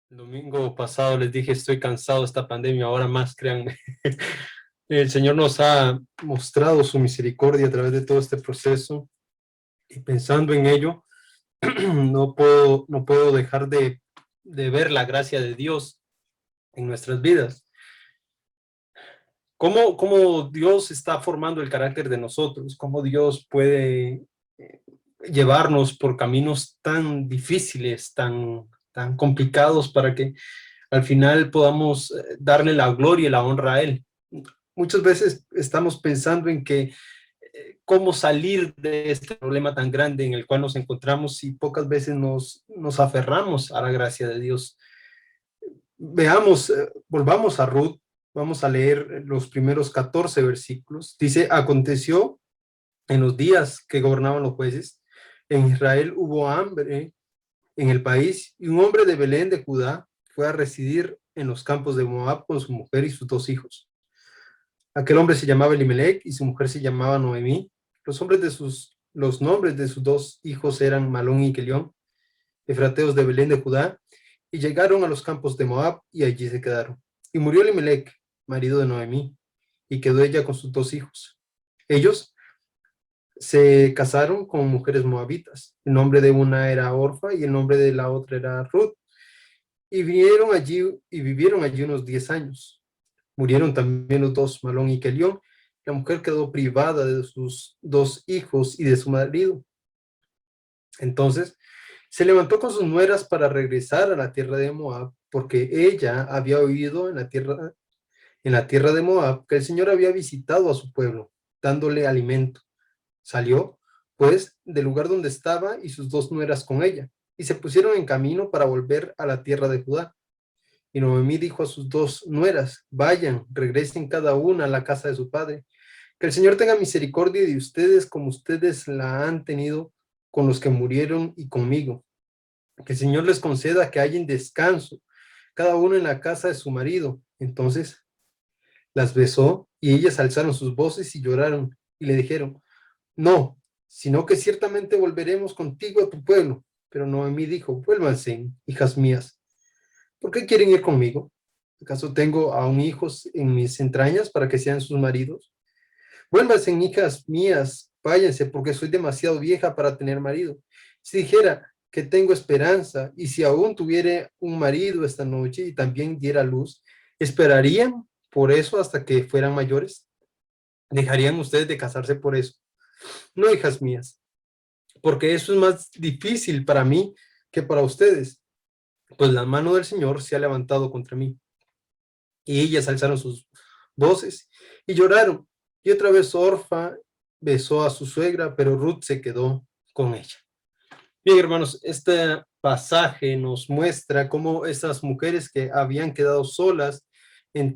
El domingo pasado les dije, estoy cansado de esta pandemia, ahora más, créanme. El Señor nos ha mostrado su misericordia a través de todo este proceso y pensando en ello, no puedo dejar de ver la gracia de Dios en nuestras vidas. ¿Cómo Dios está formando el carácter de nosotros? ¿Cómo Dios puede llevarnos por caminos tan difíciles, tan complicados para que al final podamos darle la gloria y la honra a Él? Muchas veces estamos pensando en que cómo salir de este problema tan grande en el cual nos encontramos y pocas veces nos aferramos a la gracia de Dios. Veamos, volvamos a Ruth, vamos a leer los primeros 14 versículos. Dice, aconteció en los días que gobernaban los jueces, en Israel hubo hambre en el país y un hombre de Belén de Judá fue a residir en los campos de Moab con su mujer y sus dos hijos. Aquel hombre se llamaba Elimelech y su mujer se llamaba Noemí. Los nombres de sus dos hijos eran Malón y Kelión, efrateos de Belén de Judá, y llegaron a los campos de Moab y allí se quedaron. Y murió Elimelech, marido de Noemí, y quedó ella con sus dos hijos. Ellos se casaron con mujeres moabitas. El nombre de una era Orfa y el nombre de la otra era Ruth. Y vivieron allí unos 10 años. Murieron también los dos, Malón y Kelión. La mujer quedó privada de sus dos hijos y de su marido. Entonces se levantó con sus nueras para regresar a la tierra de Moab, porque ella había oído en la tierra de Moab que el Señor había visitado a su pueblo, dándole alimento. Salió, pues, del lugar donde estaba y sus dos nueras con ella, y se pusieron en camino para volver a la tierra de Judá. Y Noemí dijo a sus dos nueras, vayan, regresen cada una a la casa de su padre. Que el Señor tenga misericordia de ustedes como ustedes la han tenido con los que murieron y conmigo. Que el Señor les conceda que hayan descanso, cada uno en la casa de su marido. Entonces las besó y ellas alzaron sus voces y lloraron y le dijeron, no, sino que ciertamente volveremos contigo a tu pueblo. Pero Noemí dijo, vuélvanse, hijas mías. ¿Por qué quieren ir conmigo? ¿Acaso tengo aún hijos en mis entrañas para que sean sus maridos? Vuélvanse, hijas mías, váyanse, porque soy demasiado vieja para tener marido. Si dijera que tengo esperanza, y si aún tuviera un marido esta noche y también diera luz, ¿esperarían por eso hasta que fueran mayores? ¿Dejarían ustedes de casarse por eso? No, hijas mías, porque eso es más difícil para mí que para ustedes, pues la mano del Señor se ha levantado contra mí. Y ellas alzaron sus voces y lloraron. Y otra vez Orfa besó a su suegra, pero Ruth se quedó con ella. Bien, hermanos, este pasaje nos muestra cómo esas mujeres que habían quedado solas en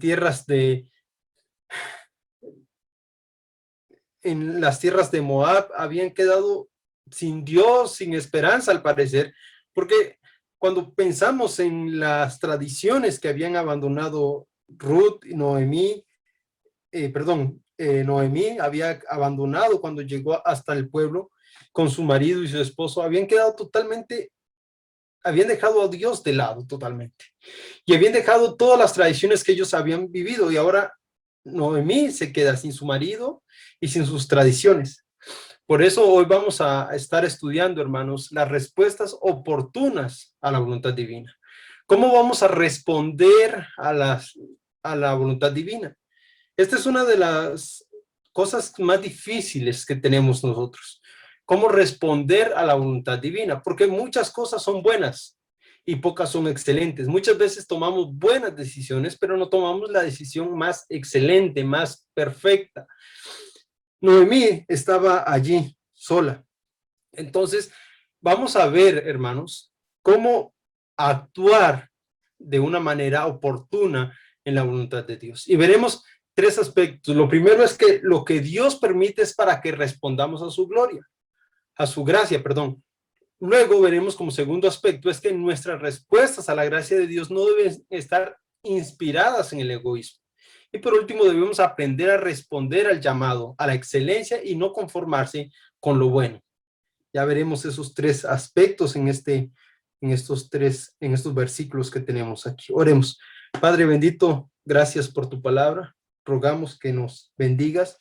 las tierras de Moab, habían quedado sin Dios, sin esperanza al parecer, porque cuando pensamos en las tradiciones que habían abandonado Ruth y Noemí, Noemí había abandonado cuando llegó hasta el pueblo con su marido y su esposo, habían dejado a Dios de lado totalmente y habían dejado todas las tradiciones que ellos habían vivido y ahora Noemí se queda sin su marido y sin sus tradiciones. Por eso hoy vamos a estar estudiando, hermanos, las respuestas oportunas a la voluntad divina. ¿Cómo vamos a responder a la voluntad divina? Esta es una de las cosas más difíciles que tenemos nosotros. ¿Cómo responder a la voluntad divina? Porque muchas cosas son buenas y pocas son excelentes. Muchas veces tomamos buenas decisiones, pero no tomamos la decisión más excelente, más perfecta. Noemí estaba allí sola. Entonces, vamos a ver, hermanos, cómo actuar de una manera oportuna en la voluntad de Dios. Y veremos tres aspectos. Lo primero es que lo que Dios permite es para que respondamos a su gloria, a su gracia, perdón. Luego veremos como segundo aspecto es que nuestras respuestas a la gracia de Dios no deben estar inspiradas en el egoísmo. Y por último, debemos aprender a responder al llamado, a la excelencia y no conformarse con lo bueno. Ya veremos esos tres aspectos en en estos versículos que tenemos aquí. Oremos. Padre bendito, gracias por tu palabra. Rogamos que nos bendigas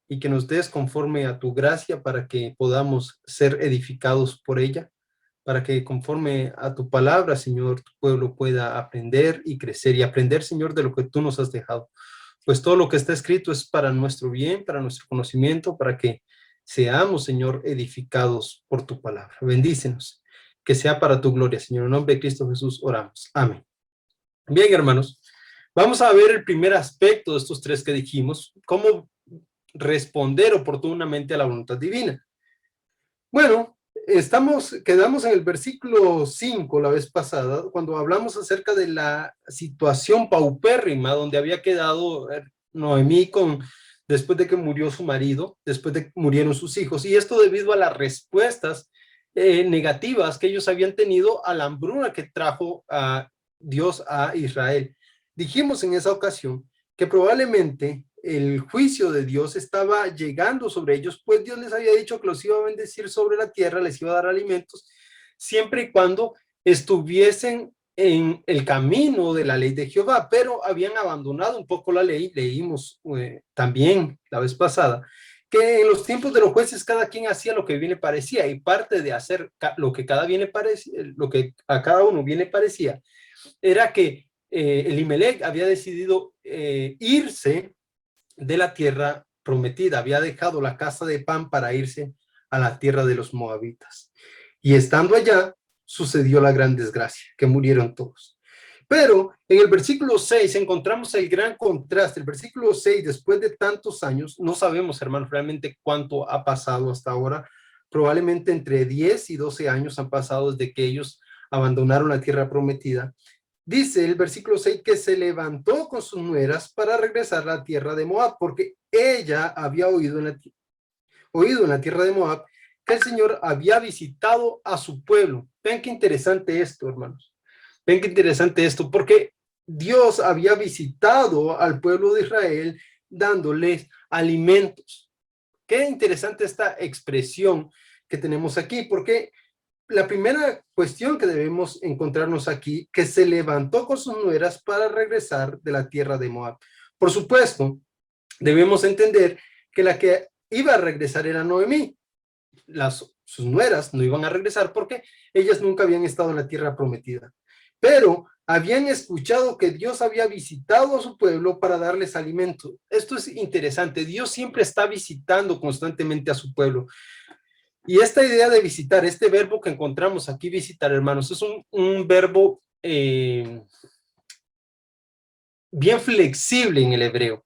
y que nos des conforme a tu gracia para que podamos ser edificados por ella, para que conforme a tu palabra, Señor, tu pueblo pueda aprender y crecer y aprender, Señor, de lo que tú nos has dejado. Pues todo lo que está escrito es para nuestro bien, para nuestro conocimiento, para que seamos, Señor, edificados por tu palabra. Bendícenos, que sea para tu gloria, Señor. En nombre de Cristo Jesús oramos. Amén. Bien, hermanos, vamos a ver el primer aspecto de estos tres que dijimos, cómo responder oportunamente a la voluntad divina. Bueno, quedamos en el versículo 5 la vez pasada, cuando hablamos acerca de la situación paupérrima donde había quedado Noemí después de que murió su marido, después de que murieron sus hijos, y esto debido a las respuestas negativas que ellos habían tenido a la hambruna que trajo a Dios a Israel. Dijimos en esa ocasión que probablemente el juicio de Dios estaba llegando sobre ellos, pues Dios les había dicho que los iba a bendecir sobre la tierra, les iba a dar alimentos, siempre y cuando estuviesen en el camino de la ley de Jehová, pero habían abandonado un poco la ley. Leímos también la vez pasada que en los tiempos de los jueces cada quien hacía lo que bien le parecía, y parte de hacer lo que lo que a cada uno bien le parecía era que Elimelech había decidido irse de la tierra prometida, había dejado la casa de Pan para irse a la tierra de los moabitas. Y estando allá, sucedió la gran desgracia, que murieron todos. Pero en el versículo 6 encontramos el gran contraste. El versículo 6, después de tantos años, no sabemos, hermanos, realmente cuánto ha pasado hasta ahora. Probablemente entre 10 y 12 años han pasado desde que ellos abandonaron la tierra prometida. Dice el versículo 6 que se levantó con sus nueras para regresar a la tierra de Moab, porque ella había oído en la tierra de Moab que el Señor había visitado a su pueblo. Ven qué interesante esto, hermanos. Ven qué interesante esto, porque Dios había visitado al pueblo de Israel dándoles alimentos. Qué interesante esta expresión que tenemos aquí, porque la primera cuestión que debemos encontrarnos aquí, que se levantó con sus nueras para regresar de la tierra de Moab. Por supuesto, debemos entender que la que iba a regresar era Noemí. Sus nueras no iban a regresar porque ellas nunca habían estado en la tierra prometida. Pero habían escuchado que Dios había visitado a su pueblo para darles alimento. Esto es interesante. Dios siempre está visitando constantemente a su pueblo. Y esta idea de visitar, este verbo que encontramos aquí, visitar, hermanos, es un verbo bien flexible en el hebreo.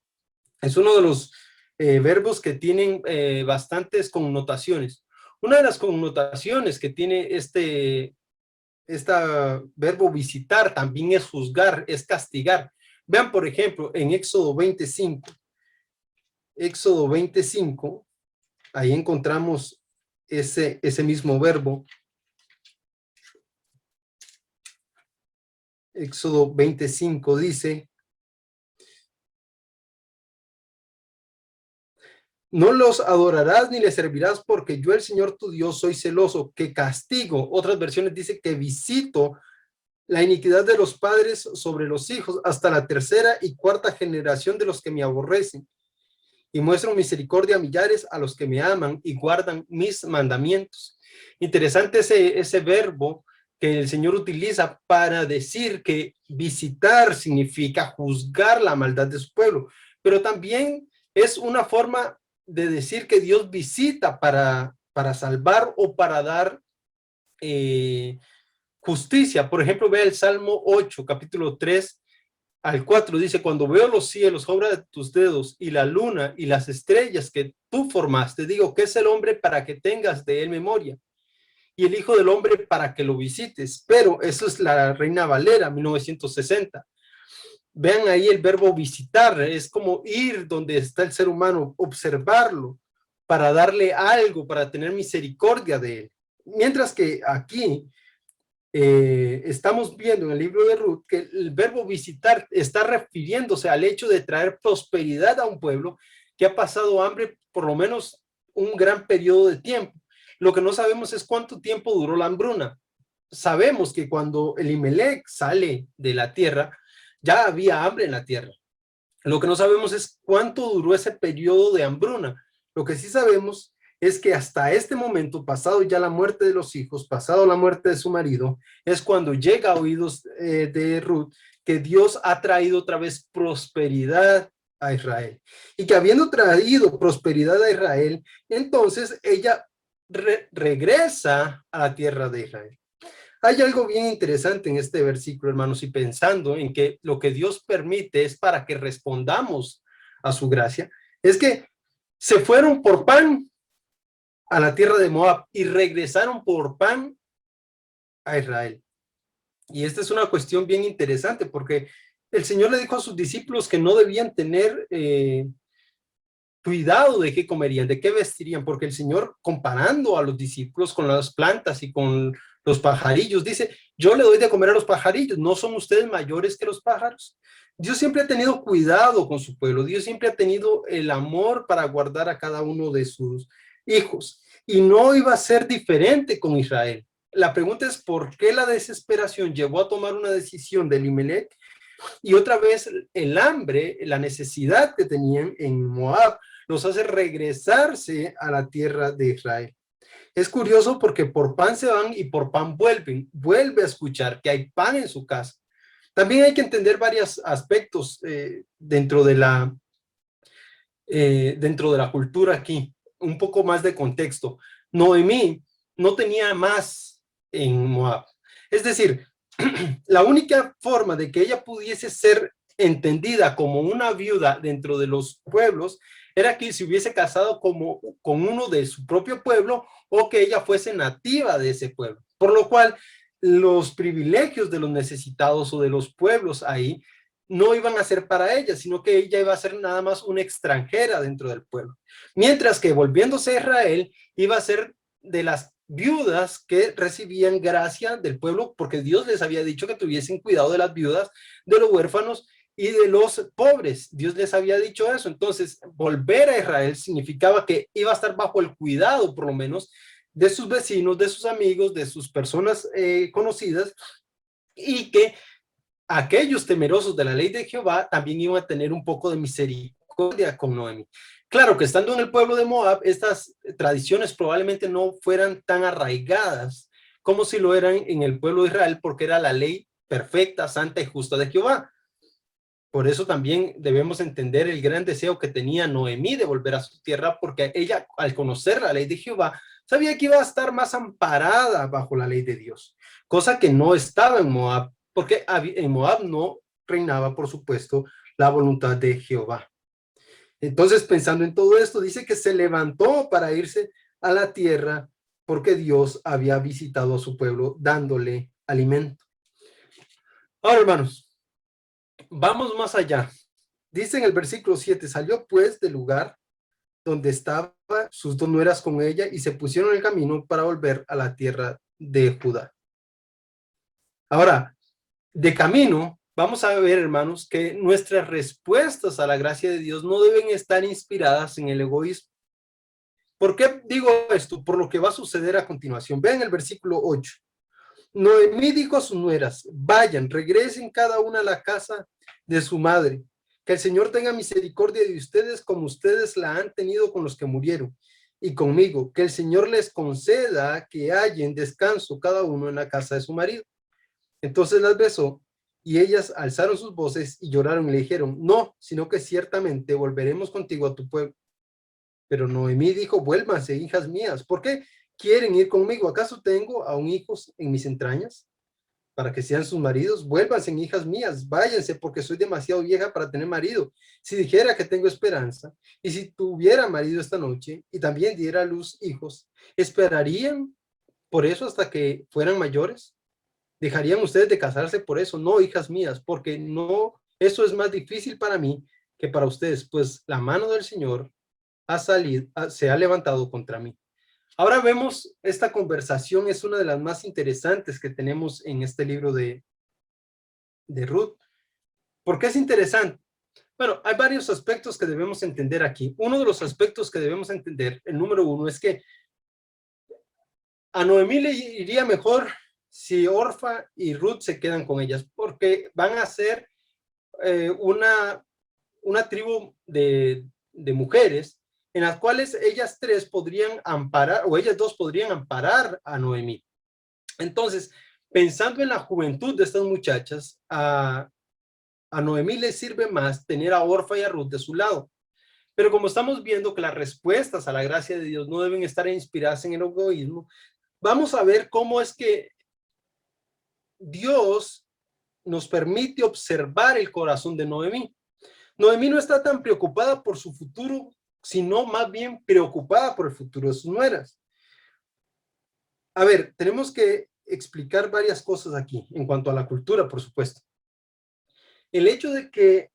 Es uno de los verbos que tienen bastantes connotaciones. Una de las connotaciones que tiene este verbo visitar también es juzgar, es castigar. Vean, por ejemplo, en Éxodo 25. Éxodo 25, ahí encontramos ese mismo verbo. Éxodo 25 dice: no los adorarás ni les servirás, porque yo, el Señor tu Dios, soy celoso, que castigo. Otras versiones dicen que visito la iniquidad de los padres sobre los hijos hasta la tercera y cuarta generación de los que me aborrecen, y muestro misericordia a millares a los que me aman y guardan mis mandamientos. Interesante ese verbo que el Señor utiliza para decir que visitar significa juzgar la maldad de su pueblo, pero también es una forma de decir que Dios visita para salvar o para dar justicia. Por ejemplo, vea el Salmo 8, capítulo 3 al 4, dice: cuando veo los cielos, obra de tus dedos, y la luna y las estrellas que tú formaste, digo, ¿qué es el hombre para que tengas de él memoria? Y el hijo del hombre para que lo visites. Pero eso es la Reina Valera, 1960. Vean ahí el verbo visitar, es como ir donde está el ser humano, observarlo, para darle algo, para tener misericordia de él. Mientras que aquí estamos viendo en el libro de Ruth que el verbo visitar está refiriéndose al hecho de traer prosperidad a un pueblo que ha pasado hambre por lo menos un gran periodo de tiempo. Lo que no sabemos es cuánto tiempo duró la hambruna. sabemos que cuando Elimelec sale de la tierra, ya había hambre en la tierra. Lo que no sabemos es cuánto duró ese periodo de hambruna. Lo que sí sabemos es que hasta este momento, pasado ya la muerte de los hijos, pasado la muerte de su marido, es cuando llega a oídos de Ruth que Dios ha traído otra vez prosperidad a Israel. Y que habiendo traído prosperidad a Israel, entonces ella regresa a la tierra de Israel. Hay algo bien interesante en este versículo, hermanos, y pensando en que lo que Dios permite es para que respondamos a su gracia, es que se fueron por pan a la tierra de Moab y regresaron por pan a Israel. Y esta es una cuestión bien interesante porque el Señor le dijo a sus discípulos que no debían tener cuidado de qué comerían, de qué vestirían, porque el Señor, comparando a los discípulos con las plantas y con los pajarillos, dice, yo le doy de comer a los pajarillos, ¿no son ustedes mayores que los pájaros? Dios siempre ha tenido cuidado con su pueblo, Dios siempre ha tenido el amor para guardar a cada uno de sus hijos, y no iba a ser diferente con Israel. La pregunta es, ¿por qué la desesperación llevó a tomar una decisión de Elimelec? Y otra vez el hambre, la necesidad que tenían en Moab, los hace regresarse a la tierra de Israel. Es curioso porque por pan se van y por pan vuelven. Vuelve a escuchar que hay pan en su casa. También hay que entender varios aspectos dentro de la cultura aquí. Un poco más de contexto. Noemí no tenía más en Moab. Es decir, la única forma de que ella pudiese ser entendida como una viuda dentro de los pueblos era que se hubiese casado con uno de su propio pueblo o que ella fuese nativa de ese pueblo. Por lo cual, los privilegios de los necesitados o de los pueblos ahí no iban a ser para ella, sino que ella iba a ser nada más una extranjera dentro del pueblo. Mientras que volviéndose a Israel, iba a ser de las viudas que recibían gracia del pueblo, porque Dios les había dicho que tuviesen cuidado de las viudas, de los huérfanos y de los pobres. Dios les había dicho eso. Entonces, volver a Israel significaba que iba a estar bajo el cuidado, por lo menos, de sus vecinos, de sus amigos, de sus personas conocidas, y que aquellos temerosos de la ley de Jehová también iban a tener un poco de misericordia con Noemi. Claro que estando en el pueblo de Moab, estas tradiciones probablemente no fueran tan arraigadas como si lo eran en el pueblo de Israel, porque era la ley perfecta, santa y justa de Jehová. Por eso también debemos entender el gran deseo que tenía Noemí de volver a su tierra, porque ella, al conocer la ley de Jehová, sabía que iba a estar más amparada bajo la ley de Dios, cosa que no estaba en Moab, porque en Moab no reinaba, por supuesto, la voluntad de Jehová. Entonces, pensando en todo esto, dice que se levantó para irse a la tierra porque Dios había visitado a su pueblo dándole alimento. Ahora, hermanos, vamos más allá. Dice en el versículo 7, salió pues del lugar donde estaban sus dos nueras con ella y se pusieron en el camino para volver a la tierra de Judá. Ahora, de camino, vamos a ver, hermanos, que nuestras respuestas a la gracia de Dios no deben estar inspiradas en el egoísmo. ¿Por qué digo esto? Por lo que va a suceder a continuación. Vean el versículo 8. Noemí dijo a sus nueras, vayan, regresen cada una a la casa de su madre. Que el Señor tenga misericordia de ustedes como ustedes la han tenido con los que murieron y conmigo. Que el Señor les conceda que hallen descanso cada uno en la casa de su marido. Entonces las besó y ellas alzaron sus voces y lloraron y le dijeron, no, sino que ciertamente volveremos contigo a tu pueblo. Pero Noemí dijo, vuélvanse, hijas mías. ¿Por qué quieren ir conmigo? ¿Acaso tengo aún hijos en mis entrañas para que sean sus maridos? Vuélvanse, hijas mías, váyanse, porque soy demasiado vieja para tener marido. Si dijera que tengo esperanza, y si tuviera marido esta noche, y también diera a luz hijos, ¿esperarían por eso hasta que fueran mayores? ¿Dejarían ustedes de casarse por eso? No, hijas mías, porque no, eso es más difícil para mí que para ustedes, pues la mano del Señor se ha levantado contra mí. Ahora vemos, esta conversación es una de las más interesantes que tenemos en este libro de Ruth. ¿Por qué es interesante? Bueno, hay varios aspectos que debemos entender aquí. Uno de los aspectos que debemos entender, el número uno, es que a Noemí le iría mejor si Orfa y Ruth se quedan con ellas, porque van a ser una tribu de mujeres en las cuales ellas tres podrían amparar, o ellas dos podrían amparar a Noemí. Entonces, pensando en la juventud de estas muchachas, a Noemí le sirve más tener a Orfa y a Ruth de su lado. Pero como estamos viendo que las respuestas a la gracia de Dios no deben estar inspiradas en el egoísmo, vamos a ver cómo es que Dios nos permite observar el corazón de Noemí. Noemí no está tan preocupada por su futuro, sino más bien preocupada por el futuro de sus nueras. A ver, tenemos que explicar varias cosas aquí en cuanto a la cultura, por supuesto. El hecho de que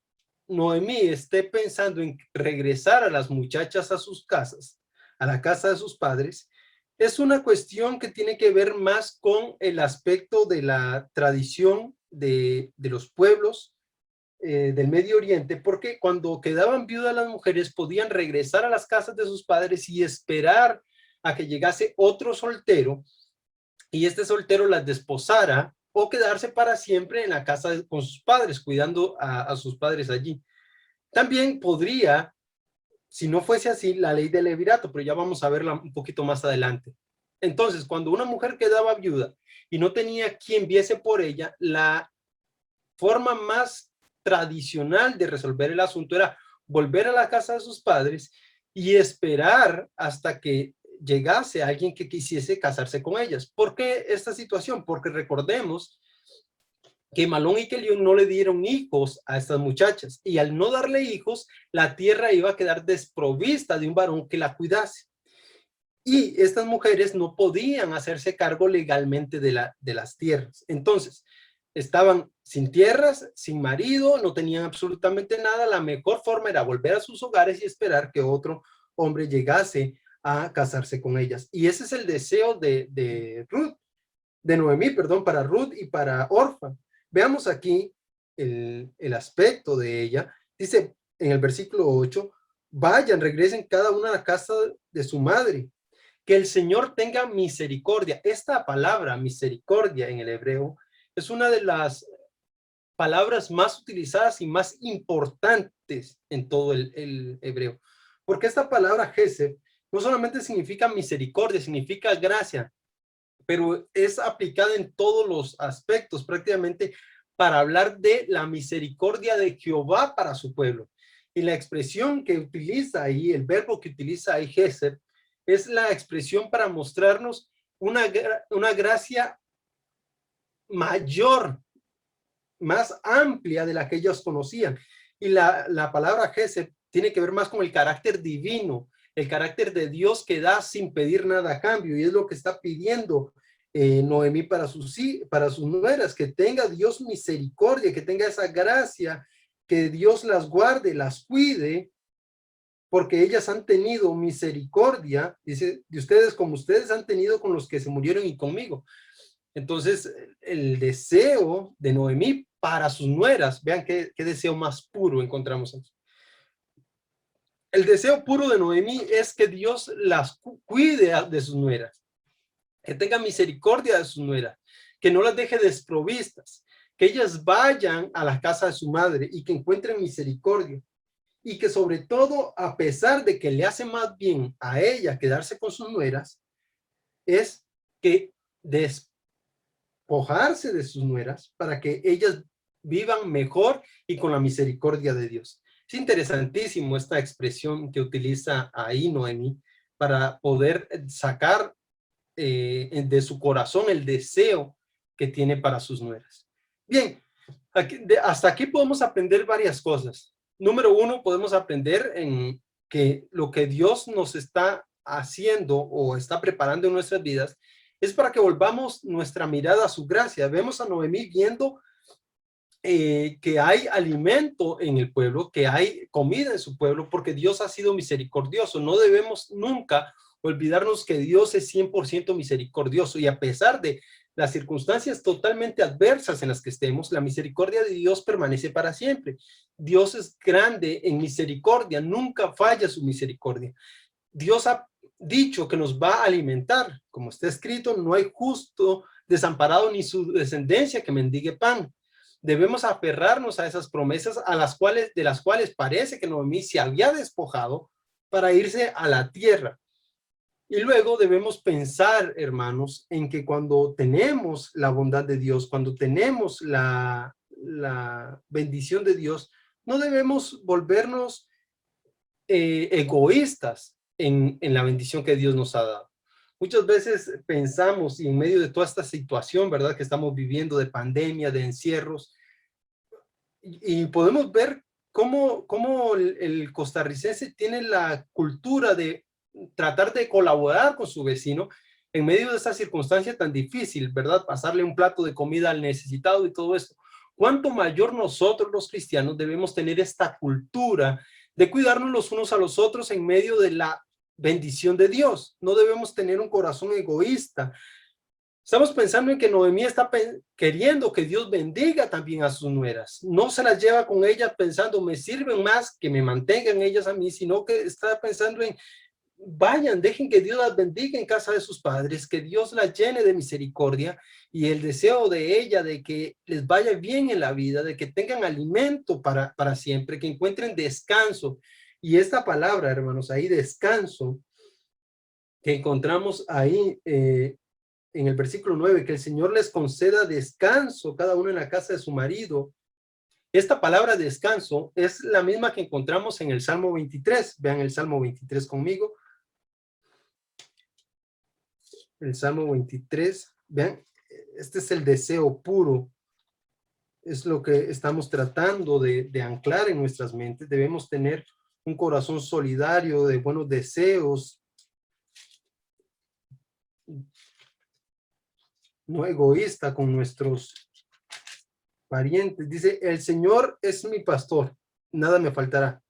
Noemí esté pensando en regresar a las muchachas a sus casas, a la casa de sus padres, es una cuestión que tiene que ver más con el aspecto de la tradición de los pueblos del Medio Oriente, porque cuando quedaban viudas las mujeres podían regresar a las casas de sus padres y esperar a que llegase otro soltero y este soltero las desposara o quedarse para siempre en la casa con sus padres, cuidando a sus padres allí. También podría, si no fuese así, la ley del levirato, pero ya vamos a verla un poquito más adelante. Entonces, cuando una mujer quedaba viuda y no tenía quien viese por ella, la forma más tradicional de resolver el asunto era volver a la casa de sus padres y esperar hasta que llegase alguien que quisiese casarse con ellas. ¿Por qué esta situación? Porque recordemos que Malón y Kelión no le dieron hijos a estas muchachas y al no darle hijos, la tierra iba a quedar desprovista de un varón que la cuidase. Y estas mujeres no podían hacerse cargo legalmente de las tierras. Entonces, estaban sin tierras, sin marido, no tenían absolutamente nada. La mejor forma era volver a sus hogares y esperar que otro hombre llegase a casarse con ellas. Y ese es el deseo de Ruth, de Noemí, perdón, para Ruth y para Orfa. Veamos aquí el aspecto de ella. Dice en el versículo 8, vayan, regresen cada una a la casa de su madre. Que el Señor tenga misericordia. Esta palabra, misericordia en el hebreo, es una de las palabras más utilizadas y más importantes en todo el hebreo. Porque esta palabra Gesed no solamente significa misericordia, significa gracia, pero es aplicada en todos los aspectos, prácticamente para hablar de la misericordia de Jehová para su pueblo. Y la expresión que utiliza ahí, el verbo que utiliza ahí Gesed, es la expresión para mostrarnos una gracia mayor, más amplia de la que ellos conocían. Y la palabra Gesed tiene que ver más con el carácter divino, el carácter de Dios que da sin pedir nada a cambio. Y es lo que está pidiendo Noemí para sus nueras, que tenga Dios misericordia, que tenga esa gracia, que Dios las guarde, las cuide, porque ellas han tenido misericordia, dice, de ustedes como ustedes han tenido con los que se murieron y conmigo. Entonces, el deseo de Noemí para sus nueras, vean qué deseo más puro encontramos aquí. El deseo puro de Noemí es que Dios las cuide de sus nueras, que tenga misericordia de sus nueras, que no las deje desprovistas, que ellas vayan a la casa de su madre y que encuentren misericordia. Y que sobre todo, a pesar de que le hace más bien a ella quedarse con sus nueras, es que despojarse de sus nueras para que ellas vivan mejor y con la misericordia de Dios. Es interesantísimo esta expresión que utiliza ahí Noemí para poder sacar de su corazón el deseo que tiene para sus nueras. Bien, hasta aquí podemos aprender varias cosas. Número uno, podemos aprender en que lo que Dios nos está haciendo o está preparando en nuestras vidas es para que volvamos nuestra mirada a su gracia. Vemos a Noemí viendo que hay alimento en el pueblo, que hay comida en su pueblo, porque Dios ha sido misericordioso. No debemos nunca olvidarnos que Dios es 100% misericordioso y a pesar de las circunstancias totalmente adversas en las que estemos, la misericordia de Dios permanece para siempre. Dios es grande en misericordia, nunca falla su misericordia. Dios ha dicho que nos va a alimentar, como está escrito, no hay justo desamparado ni su descendencia que mendigue pan. Debemos aferrarnos a esas promesas de las cuales parece que Noemí se había despojado para irse a la tierra. Y luego debemos pensar, hermanos, en que cuando tenemos la bondad de Dios, cuando tenemos la bendición de Dios, no debemos volvernos egoístas en la bendición que Dios nos ha dado. Muchas veces pensamos, y en medio de toda esta situación, ¿verdad?, que estamos viviendo de pandemia, de encierros, y podemos ver cómo el costarricense tiene la cultura de tratar de colaborar con su vecino en medio de esa circunstancia tan difícil, ¿verdad? Pasarle un plato de comida al necesitado y todo eso. ¿Cuánto mayor nosotros los cristianos debemos tener esta cultura de cuidarnos los unos a los otros en medio de la bendición de Dios? No debemos tener un corazón egoísta. Estamos pensando en que Noemí está queriendo que Dios bendiga también a sus nueras. No se las lleva con ellas pensando, me sirven más que me mantengan ellas a mí, sino que está pensando en, vayan, dejen que Dios las bendiga en casa de sus padres, que Dios las llene de misericordia, y el deseo de ella de que les vaya bien en la vida, de que tengan alimento para siempre, que encuentren descanso. Y esta palabra, hermanos, ahí descanso, que encontramos ahí en el versículo 9, que el Señor les conceda descanso, cada uno en la casa de su marido. Esta palabra descanso es la misma que encontramos en el Salmo 23. Vean el Salmo 23 conmigo. El Salmo 23, vean, este es el deseo puro. Es lo que estamos tratando de anclar en nuestras mentes. Debemos tener un corazón solidario, de buenos deseos, no egoísta con nuestros parientes. Dice, el Señor es mi pastor, nada me faltará.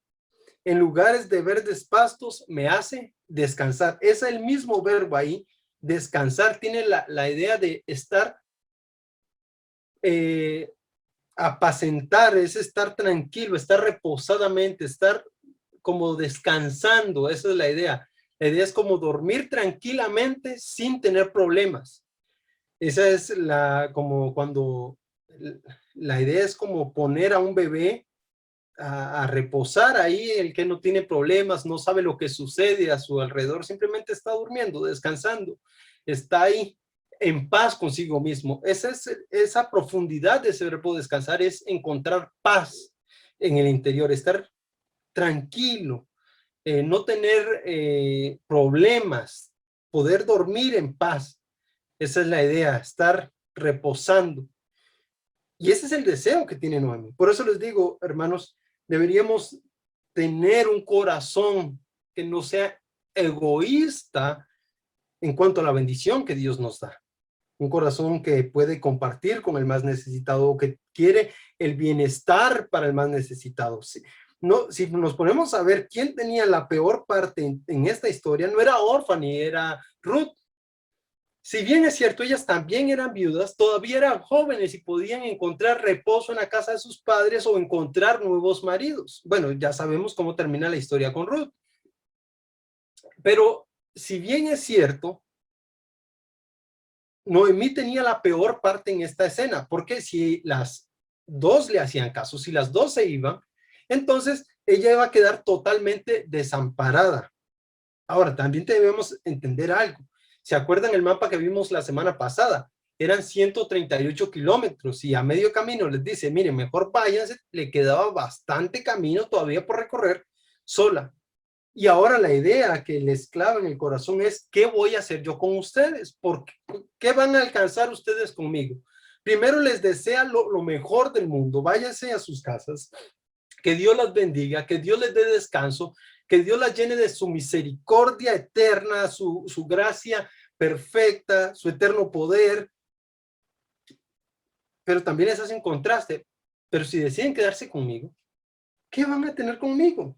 En lugares de verdes pastos me hace descansar. Es el mismo verbo ahí, descansar. Tiene la idea de estar, apacentar, es estar tranquilo, estar reposadamente, estar como descansando. Esa es la idea. La idea es como dormir tranquilamente sin tener problemas. Esa es como cuando la idea es como poner a un bebé a reposar ahí, el que no tiene problemas, no sabe lo que sucede a su alrededor, simplemente está durmiendo, descansando, está ahí en paz consigo mismo. Esa profundidad de ese verbo descansar es encontrar paz en el interior, estar tranquilo, no tener problemas, poder dormir en paz. Esa es la idea, estar reposando. Y ese es el deseo que tiene Noemi. Por eso les digo, hermanos, deberíamos tener un corazón que no sea egoísta en cuanto a la bendición que Dios nos da. Un corazón que puede compartir con el más necesitado, que quiere el bienestar para el más necesitado. Si nos ponemos a ver quién tenía la peor parte en esta historia, no era Orfa ni era Ruth. Si bien es cierto, ellas también eran viudas, todavía eran jóvenes y podían encontrar reposo en la casa de sus padres o encontrar nuevos maridos. Bueno, ya sabemos cómo termina la historia con Ruth. Pero si bien es cierto, Noemí tenía la peor parte en esta escena, porque si las dos le hacían caso, si las dos se iban, entonces ella iba a quedar totalmente desamparada. Ahora, también debemos entender algo. ¿Se acuerdan el mapa que vimos la semana pasada? Eran 138 kilómetros y a medio camino les dice, miren, mejor váyanse, le quedaba bastante camino todavía por recorrer sola. Y ahora la idea que les clava en el corazón es, ¿qué voy a hacer yo con ustedes? ¿Qué van a alcanzar ustedes conmigo? Primero les desea lo mejor del mundo, váyanse a sus casas, que Dios las bendiga, que Dios les dé descanso, que Dios las llene de su misericordia eterna, su gracia perfecta, su eterno poder, pero también les hacen contraste. Pero si deciden quedarse conmigo, ¿qué van a tener conmigo?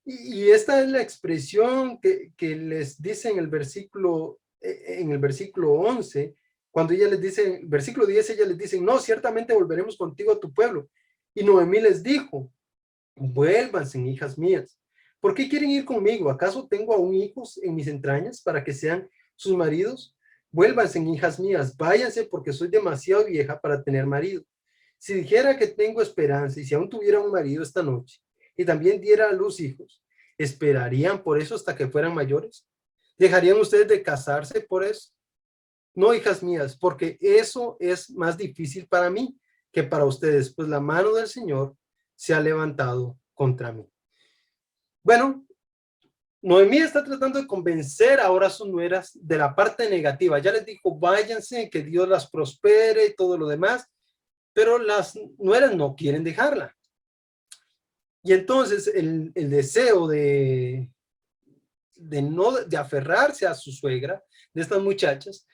Y esta es la expresión que les dice en el versículo 11, cuando ella les dice, versículo 10, ella les dice, no, ciertamente volveremos contigo a tu pueblo. Y Noemí les dijo, vuélvanse, hijas mías. ¿Por qué quieren ir conmigo? ¿Acaso tengo aún hijos en mis entrañas para que sean sus maridos? Vuélvanse, hijas mías, váyanse porque soy demasiado vieja para tener marido. Si dijera que tengo esperanza y si aún tuviera un marido esta noche y también diera a luz hijos, ¿esperarían por eso hasta que fueran mayores? ¿Dejarían ustedes de casarse por eso? No, hijas mías, porque eso es más difícil para mí que para ustedes, pues la mano del Señor se ha levantado contra mí. Bueno, Noemí está tratando de convencer ahora a sus nueras de la parte negativa. Ya les dijo, váyanse, que Dios las prospere y todo lo demás, pero las nueras no quieren dejarla. Y entonces el deseo de aferrarse a su suegra, de estas muchachas,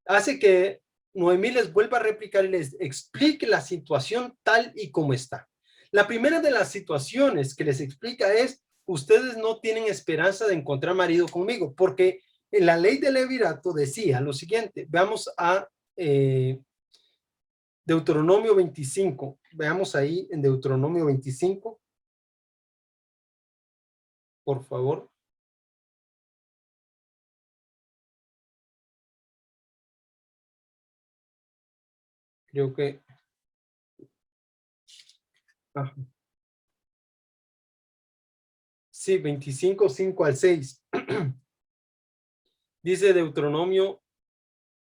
hace que Noemí les vuelva a replicar y les explique la situación tal y como está. La primera de las situaciones que les explica es, ustedes no tienen esperanza de encontrar marido conmigo, porque en la ley del levirato decía lo siguiente, veamos a Deuteronomio 25, veamos ahí en Deuteronomio 25, por favor. Creo que... Ajá. Sí, 25, 5 al 6. Dice Deuteronomio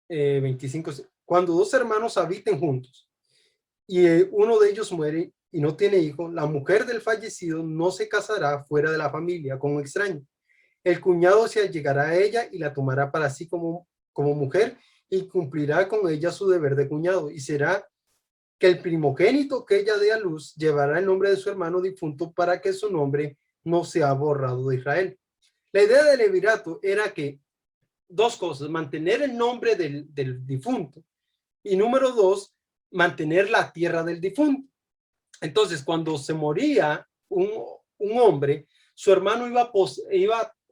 25, cuando dos hermanos habiten juntos y uno de ellos muere y no tiene hijo, la mujer del fallecido no se casará fuera de la familia con un extraño. El cuñado se allegará a ella y la tomará para sí como mujer y cumplirá con ella su deber de cuñado, y será que el primogénito que ella dé a luz llevará el nombre de su hermano difunto para que su nombre no sea borrado de Israel. La idea del levirato era que dos cosas, mantener el nombre del difunto y número dos, mantener la tierra del difunto. Entonces, cuando se moría un hombre, su hermano iba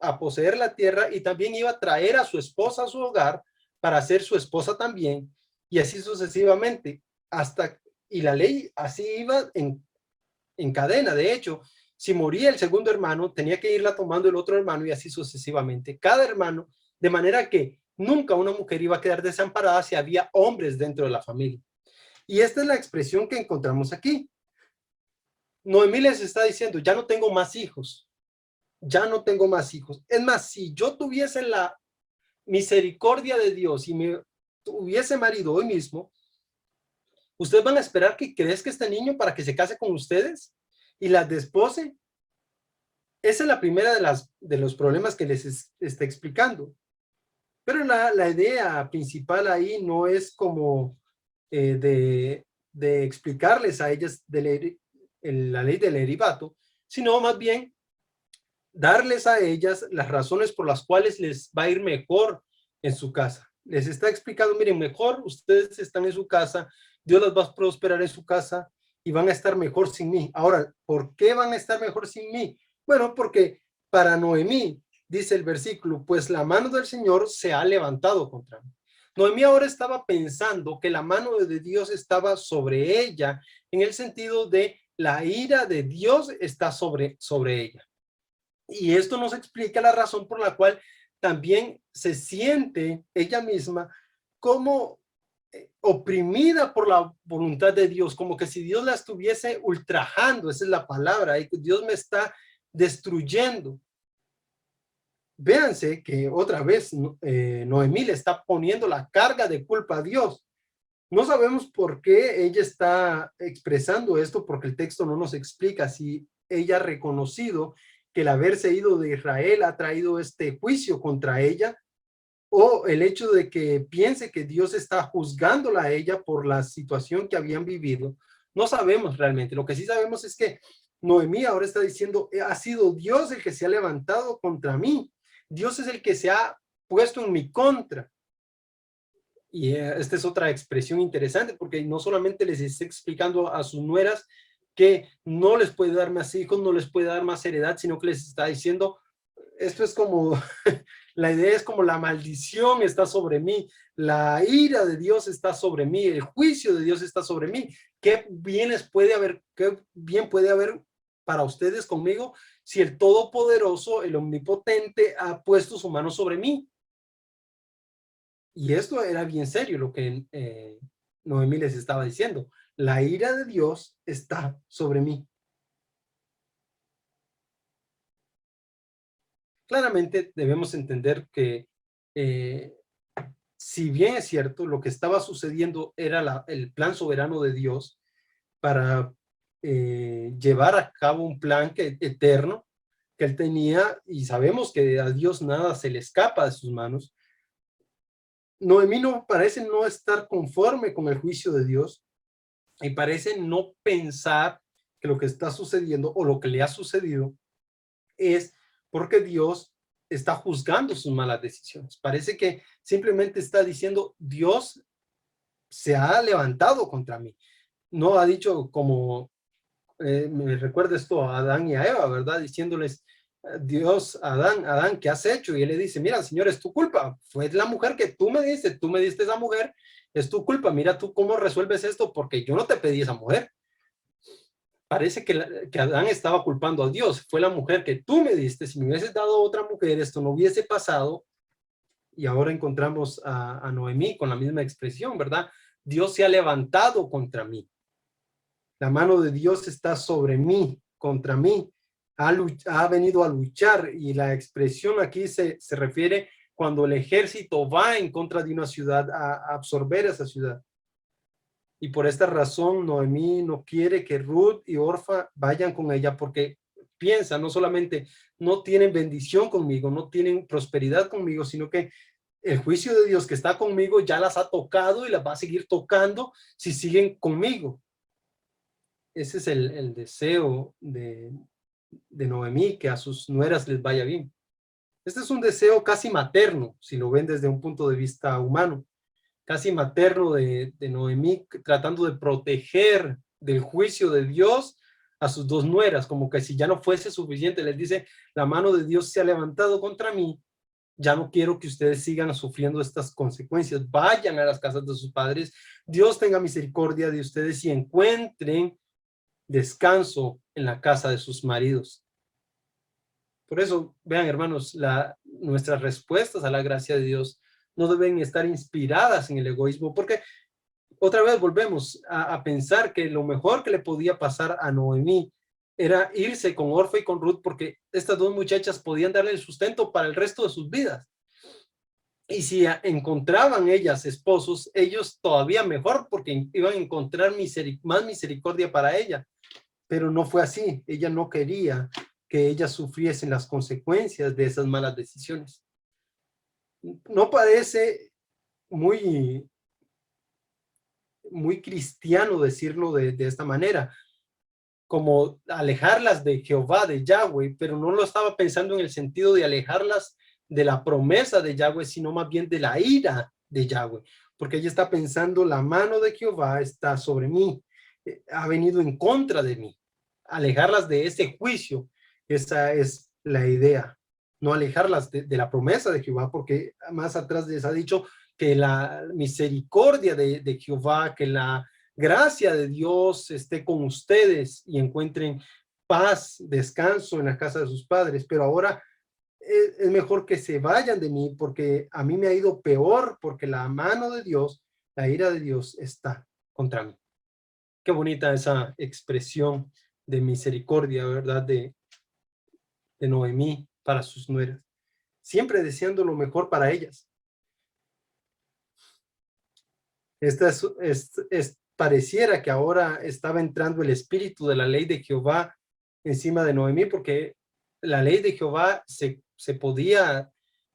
a poseer la tierra y también iba a traer a su esposa a su hogar para ser su esposa también, y así sucesivamente, hasta, y la ley así iba en cadena. De hecho, si moría el segundo hermano, tenía que irla tomando el otro hermano y así sucesivamente. Cada hermano, de manera que nunca una mujer iba a quedar desamparada si había hombres dentro de la familia. Y esta es la expresión que encontramos aquí. Noemí les está diciendo, ya no tengo más hijos, ya no tengo más hijos. Es más, si yo tuviese la misericordia de Dios y me tuviese marido hoy mismo, ¿ustedes van a esperar que crezca este niño para que se case con ustedes y las despose? Esa es la primera de los problemas que les está explicando. Pero la idea principal ahí no es como de explicarles a ellas la ley del derivato, sino más bien darles a ellas las razones por las cuales les va a ir mejor en su casa. Les está explicando, miren, mejor ustedes están en su casa, Dios las va a prosperar en su casa y van a estar mejor sin mí. Ahora, ¿por qué van a estar mejor sin mí? Bueno, porque para Noemí, dice el versículo, pues la mano del Señor se ha levantado contra mí. Noemí ahora estaba pensando que la mano de Dios estaba sobre ella, en el sentido de la ira de Dios está sobre ella. Y esto nos explica la razón por la cual también se siente ella misma como oprimida por la voluntad de Dios, como que si Dios la estuviese ultrajando, esa es la palabra, y Dios me está destruyendo. Véanse que otra vez Noemí le está poniendo la carga de culpa a Dios. No sabemos por qué ella está expresando esto, porque el texto no nos explica si ella ha reconocido que el haberse ido de Israel ha traído este juicio contra ella, o el hecho de que piense que Dios está juzgándola a ella por la situación que habían vivido. No sabemos realmente. Lo que sí sabemos es que Noemí ahora está diciendo, ha sido Dios el que se ha levantado contra mí. Dios es el que se ha puesto en mi contra. Y esta es otra expresión interesante, porque no solamente les está explicando a sus nueras que no les puede dar más hijos, no les puede dar más heredad, sino que les está diciendo, esto es como, la idea es como la maldición está sobre mí, la ira de Dios está sobre mí, el juicio de Dios está sobre mí. ¿Qué bienes puede haber, qué bien puede haber para ustedes conmigo si el Todopoderoso, el Omnipotente, ha puesto su mano sobre mí? Y esto era bien serio lo que Noemí les estaba diciendo. La ira de Dios está sobre mí. Claramente debemos entender que eh, si bien es cierto, lo que estaba sucediendo era el plan soberano de Dios para llevar a cabo un plan eterno que él tenía, y sabemos que a Dios nada se le escapa de sus manos. Noemí no parece no estar conforme con el juicio de Dios y parece no pensar que lo que está sucediendo o lo que le ha sucedido es porque Dios está juzgando sus malas decisiones. Parece que simplemente está diciendo, Dios se ha levantado contra mí. No ha dicho como, me recuerda esto a Adán y a Eva, ¿verdad? Diciéndoles, Dios, Adán, ¿qué has hecho? Y él le dice, mira, Señor, es tu culpa. Fue la mujer que tú me diste esa mujer, es tu culpa. Mira tú cómo resuelves esto porque yo no te pedí esa mujer. Parece que Adán estaba culpando a Dios. Fue la mujer que tú me diste. Si me hubieses dado otra mujer, esto no hubiese pasado. Y ahora encontramos a Noemí con la misma expresión, ¿verdad? Dios se ha levantado contra mí. La mano de Dios está sobre mí, contra mí. Ha venido a luchar, y la expresión aquí se refiere cuando el ejército va en contra de una ciudad a absorber esa ciudad. Y por esta razón Noemí no quiere que Ruth y Orfa vayan con ella, porque piensa, no solamente no tienen bendición conmigo, no tienen prosperidad conmigo, sino que el juicio de Dios que está conmigo ya las ha tocado y las va a seguir tocando si siguen conmigo. Ese es el deseo de Noemí, que a sus nueras les vaya bien. Este es un deseo casi materno, si lo ven desde un punto de vista humano, casi materno de Noemí, tratando de proteger del juicio de Dios a sus dos nueras, como que si ya no fuese suficiente, les dice, la mano de Dios se ha levantado contra mí, ya no quiero que ustedes sigan sufriendo estas consecuencias, vayan a las casas de sus padres, Dios tenga misericordia de ustedes y encuentren descanso en la casa de sus maridos. Por eso, vean hermanos, nuestras respuestas a la gracia de Dios no deben estar inspiradas en el egoísmo, porque otra vez volvemos a pensar que lo mejor que le podía pasar a Noemí era irse con Orfa y con Ruth, porque estas dos muchachas podían darle el sustento para el resto de sus vidas. Y si encontraban ellas esposos, ellos todavía mejor, porque iban a encontrar más misericordia para ella. Pero no fue así. Ella no quería que ellas sufriesen las consecuencias de esas malas decisiones. No parece muy, muy cristiano decirlo de esta manera, como alejarlas de Jehová, de Yahweh, pero no lo estaba pensando en el sentido de alejarlas de la promesa de Yahweh, sino más bien de la ira de Yahweh, porque ella está pensando, la mano de Jehová está sobre mí, ha venido en contra de mí. Alejarlas de ese juicio, esa es la idea, no alejarlas de la promesa de Jehová, porque más atrás les ha dicho que la misericordia de Jehová, que la gracia de Dios esté con ustedes y encuentren paz, descanso en la casa de sus padres, pero ahora es mejor que se vayan de mí, porque a mí me ha ido peor, porque la mano de Dios, la ira de Dios está contra mí. Qué bonita esa expresión de misericordia, ¿verdad? De Noemí para sus nueras, siempre deseando lo mejor para ellas. Esta pareciera que ahora estaba entrando el espíritu de la ley de Jehová encima de Noemí, porque la ley de Jehová se podía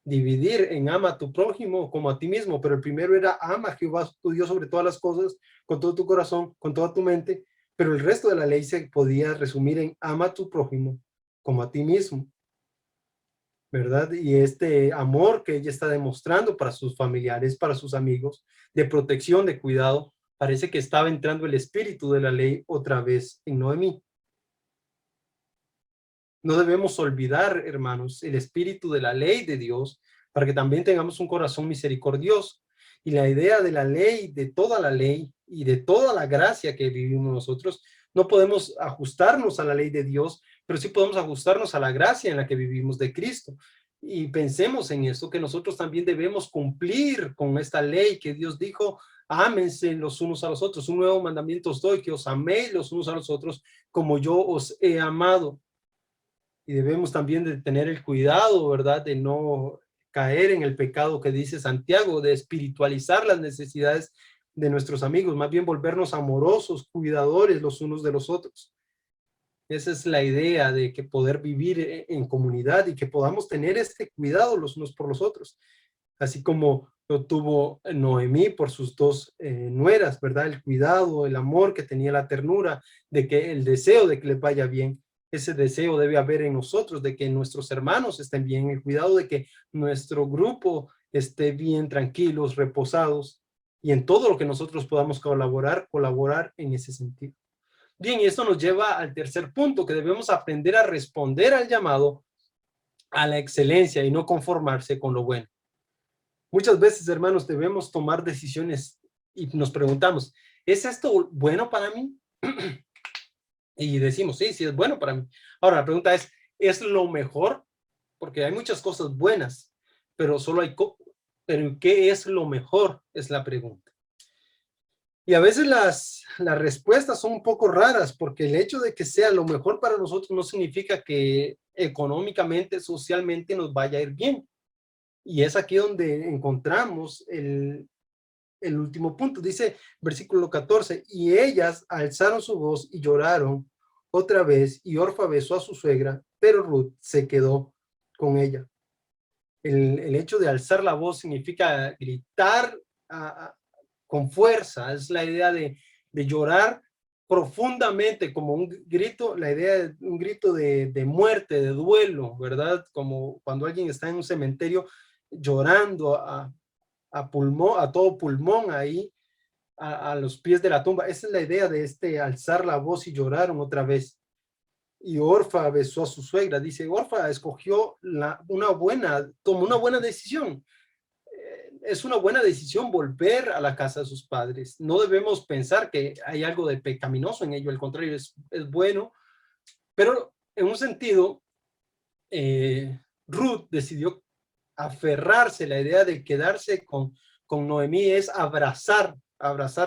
dividir en ama a tu prójimo como a ti mismo, pero el primero era ama a Jehová tu Dios sobre todas las cosas, con todo tu corazón, con toda tu mente, pero el resto de la ley se podía resumir en ama a tu prójimo como a ti mismo, ¿verdad? Y este amor que ella está demostrando para sus familiares, para sus amigos, de protección, de cuidado, parece que estaba entrando el espíritu de la ley otra vez en Noemí. No debemos olvidar, hermanos, el espíritu de la ley de Dios, para que también tengamos un corazón misericordioso. Y la idea de la ley, de toda la ley y de toda la gracia que vivimos nosotros, no podemos ajustarnos a la ley de Dios, pero sí podemos ajustarnos a la gracia en la que vivimos de Cristo. y pensemos en esto, que nosotros también debemos cumplir con esta ley que Dios dijo: ámense los unos a los otros. Un nuevo mandamiento os doy, que os améis los unos a los otros como yo os he amado. Y debemos también de tener el cuidado, ¿verdad?, de no caer en el pecado que dice Santiago, de espiritualizar las necesidades de nuestros amigos, más bien volvernos amorosos, cuidadores los unos de los otros. Esa es la idea de que poder vivir en comunidad y que podamos tener este cuidado los unos por los otros, así como lo tuvo Noemí por sus dos nueras, ¿verdad? El cuidado, el amor que tenía, la ternura, de que el deseo de que les vaya bien. Ese deseo debe haber en nosotros, de que nuestros hermanos estén bien, el cuidado de que nuestro grupo esté bien, tranquilos, reposados, y en todo lo que nosotros podamos colaborar en ese sentido. Bien, y esto nos lleva al tercer punto, que debemos aprender a responder al llamado a la excelencia y no conformarse con lo bueno. Muchas veces, hermanos, debemos tomar decisiones y nos preguntamos, ¿es esto bueno para mí? Y decimos, sí, sí es bueno para mí. Ahora, la pregunta ¿es lo mejor? Porque hay muchas cosas buenas, pero solo hay, pero ¿qué es lo mejor? Es la pregunta. Y a veces las respuestas son un poco raras, porque el hecho de que sea lo mejor para nosotros no significa que económicamente, socialmente nos vaya a ir bien. Y es aquí donde encontramos el último punto. Dice versículo 14, y ellas alzaron su voz y lloraron otra vez, y Orfa besó a su suegra, pero Ruth se quedó con ella. El hecho de alzar la voz significa gritar con fuerza, es la idea de llorar profundamente, como un grito, la idea de un grito de muerte, de duelo, ¿verdad? Como cuando alguien está en un cementerio llorando pulmón, a todo pulmón ahí, a los pies de la tumba. Esa es la idea de alzar la voz y lloraron otra vez. Y Orfa besó a su suegra. Dice, Orfa escogió tomó una buena decisión. Es una buena decisión volver a la casa de sus padres. No debemos pensar que hay algo de pecaminoso en ello, al contrario, es bueno. Pero en un sentido, Ruth decidió aferrarse, la idea de quedarse con Noemí es abrazar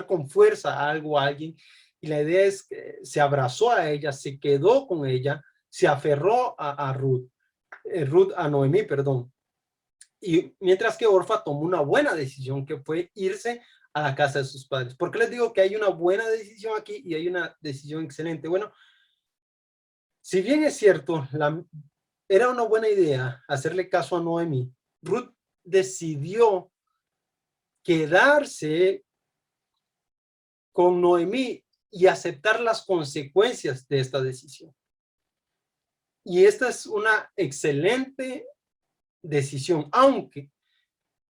con fuerza a algo, a alguien, y la idea es que se abrazó a ella, se quedó con ella, se aferró a Ruth, a Noemí, perdón, y mientras que Orfa tomó una buena decisión, que fue irse a la casa de sus padres. ¿Por qué les digo que hay una buena decisión aquí y hay una decisión excelente? Bueno, si bien es cierto, era una buena idea hacerle caso a Noemí, Ruth decidió quedarse con Noemí y aceptar las consecuencias de esta decisión. Y esta es una excelente decisión, aunque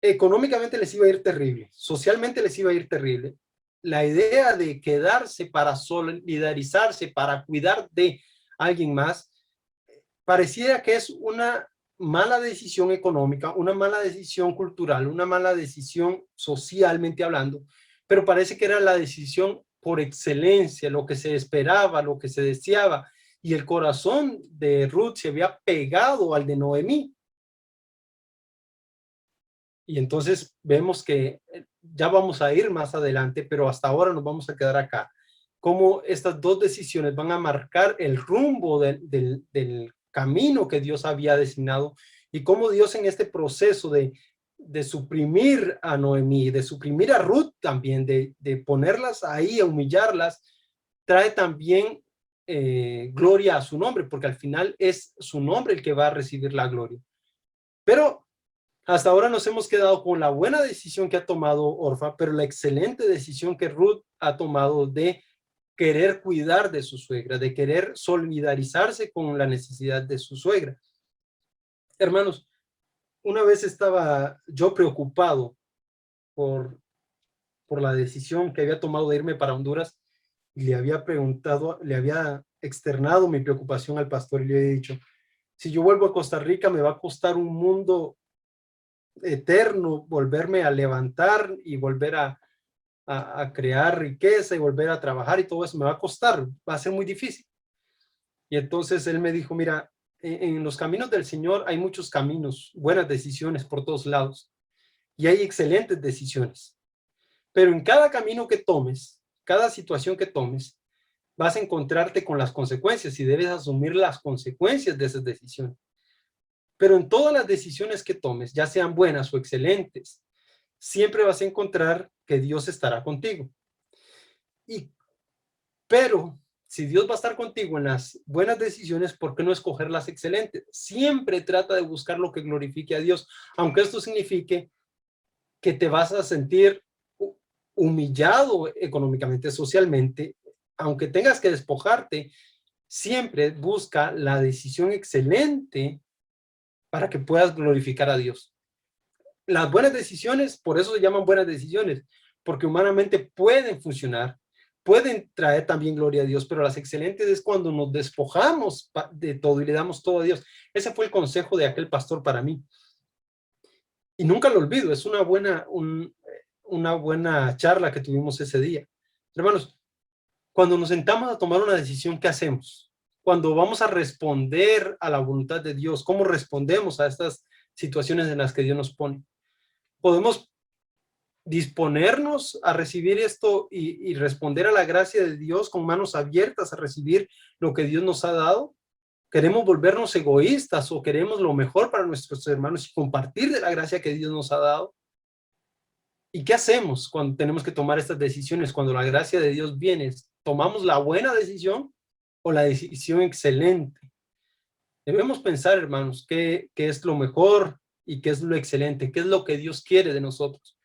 económicamente les iba a ir terrible, socialmente les iba a ir terrible. La idea de quedarse para solidarizarse, para cuidar de alguien más, pareciera que es una mala decisión económica, una mala decisión cultural, una mala decisión socialmente hablando, pero parece que era la decisión por excelencia, lo que se esperaba, lo que se deseaba, y el corazón de Ruth se había pegado al de Noemí. Y entonces vemos que ya vamos a ir más adelante, pero hasta ahora nos vamos a quedar acá. Cómo estas dos decisiones van a marcar el rumbo del camino que Dios había designado y cómo Dios en este proceso de suprimir a Noemí, de suprimir a Ruth también, de ponerlas ahí, a humillarlas, trae también gloria a su nombre, porque al final es su nombre el que va a recibir la gloria. Pero hasta ahora nos hemos quedado con la buena decisión que ha tomado Orfa, pero la excelente decisión que Ruth ha tomado de querer cuidar de su suegra, de querer solidarizarse con la necesidad de su suegra. Hermanos, una vez estaba yo preocupado por, por la decisión que había tomado de irme para Honduras y le había preguntado, le había externado mi preocupación al pastor y le había dicho, si yo vuelvo a Costa Rica me va a costar un mundo eterno volverme a levantar y volver a crear riqueza y volver a trabajar y todo eso me va a costar, va a ser muy difícil. Y entonces él me dijo, mira, en los caminos del Señor hay muchos caminos, buenas decisiones por todos lados, y hay excelentes decisiones. Pero en cada camino que tomes, cada situación que tomes, vas a encontrarte con las consecuencias y debes asumir las consecuencias de esas decisiones. Pero en todas las decisiones que tomes, ya sean buenas o excelentes, siempre vas a encontrar que Dios estará contigo. Y, pero si Dios va a estar contigo en las buenas decisiones, ¿por qué no escoger las excelentes? Siempre trata de buscar lo que glorifique a Dios, aunque esto signifique que te vas a sentir humillado económicamente, socialmente, aunque tengas que despojarte, siempre busca la decisión excelente para que puedas glorificar a Dios. Las buenas decisiones, por eso se llaman buenas decisiones, porque humanamente pueden funcionar, pueden traer también gloria a Dios, pero las excelentes es cuando nos despojamos de todo y le damos todo a Dios. Ese fue el consejo de aquel pastor para mí. Y nunca lo olvido, es una buena charla que tuvimos ese día. Hermanos, cuando nos sentamos a tomar una decisión, ¿qué hacemos? Cuando vamos a responder a la voluntad de Dios, ¿cómo respondemos a estas situaciones en las que Dios nos pone? Podemos disponernos a recibir esto y responder a la gracia de Dios con manos abiertas a recibir lo que Dios nos ha dado. ¿Queremos volvernos egoístas o queremos lo mejor para nuestros hermanos y compartir de la gracia que Dios nos ha dado? ¿Y qué hacemos cuando tenemos que tomar estas decisiones? Cuando la gracia de Dios viene, ¿tomamos la buena decisión o la decisión excelente? Debemos pensar, hermanos, qué es lo mejor y qué es lo excelente, qué es lo que Dios quiere de nosotros.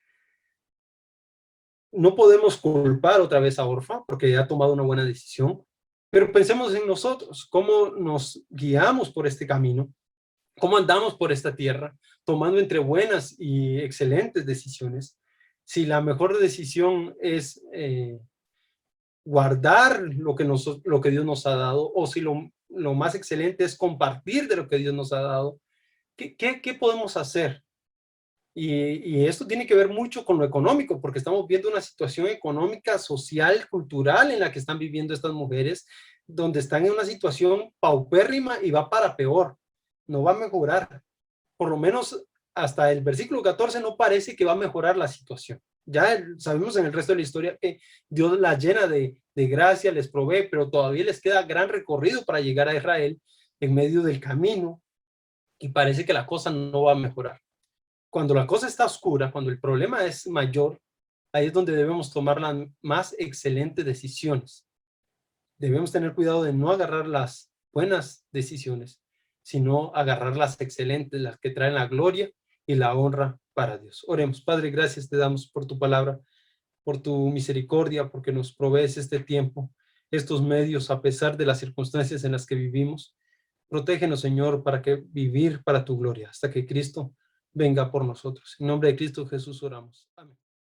No podemos culpar otra vez a Orfa porque ha tomado una buena decisión, pero pensemos en nosotros, cómo nos guiamos por este camino, cómo andamos por esta tierra, tomando entre buenas y excelentes decisiones. Si la mejor decisión es guardar lo que Dios nos ha dado, o si lo más excelente es compartir de lo que Dios nos ha dado, ¿qué podemos hacer? Y esto tiene que ver mucho con lo económico, porque estamos viendo una situación económica, social, cultural en la que están viviendo estas mujeres, donde están en una situación paupérrima y va para peor, no va a mejorar. Por lo menos hasta el versículo 14 no parece que va a mejorar la situación. Ya sabemos en el resto de la historia que Dios la llena de gracia, les provee, pero todavía les queda gran recorrido para llegar a Israel en medio del camino y parece que la cosa no va a mejorar. Cuando la cosa está oscura, cuando el problema es mayor, ahí es donde debemos tomar las más excelentes decisiones. Debemos tener cuidado de no agarrar las buenas decisiones, sino agarrar las excelentes, las que traen la gloria y la honra para Dios. Oremos. Padre, gracias te damos por tu palabra, por tu misericordia, porque nos provees este tiempo, estos medios, a pesar de las circunstancias en las que vivimos. Protégenos, Señor, para que vivir para tu gloria, hasta que Cristo venga por nosotros. En nombre de Cristo Jesús oramos. Amén.